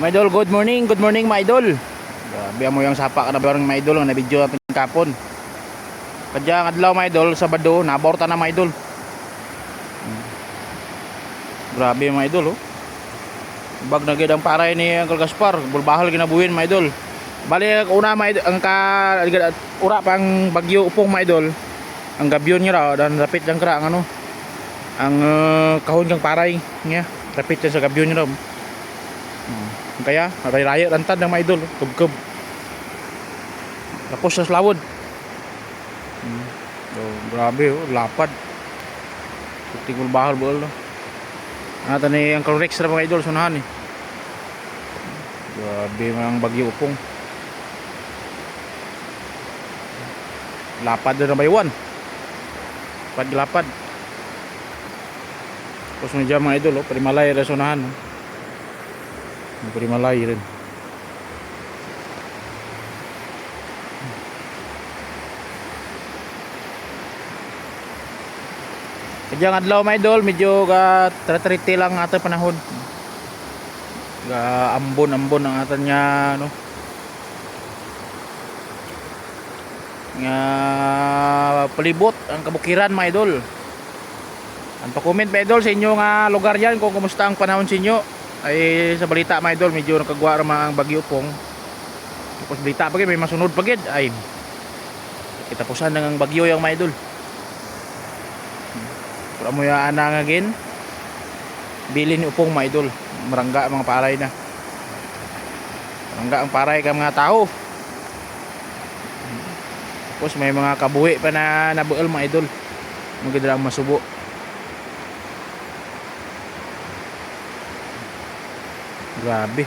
Mga idol, good morning mga idol. Grabe mo yung sapa ka na barang mga idol, ang na-video natin kapon. Kadyang adlaw mga idol, Sabado, naborta na mga idol. Grabe mga idol, oh. Bag na gid ang paray ni Uncle Gaspar, bulbahal ginabuhin mga idol. Bali una mga idol, ura pang bagyo upong mga idol. Ang gabyon niya raw, dan rapit lang kra ang ano. Ang kahon kang paray niya, rapit yan sa gabyon niya raw. Kaya ray-raya rantad ng mga idol, kub-kub. Tapos sa slawod. Grabe oh, lapad. Tingul bahal bol. Ata ni ang Rex ra mga idol sunahan eh. Grabe mang bagyo upong. Lapad na baywan. Lapad. Tapos may jam mga idol oh, primalay ra sunahan. Primalay rin. Kadyang adlaw mga idol, medyo tratriti lang ato panahon. Ambon ang ato nya no. Nga palibot ang kabukiran mga idol. Ang pa-comment mga idol sa inyo nga lugar diyan kung kumusta ang panahon sa inyo. Ay sa balita mga idol, medyo nakagwa ra ang bagyo pong. Tapos balita pa may masunod pa gid ay kitapusan ng bagyo yung mga idol. Pero mo ya ana nga gin bilin upong mga idol, marangga mga paray na. Marangga ang paray ka mga tao. Tapos may mga kabuhi pa na nabuel mga idol. Magidra ang masubo. Grabe.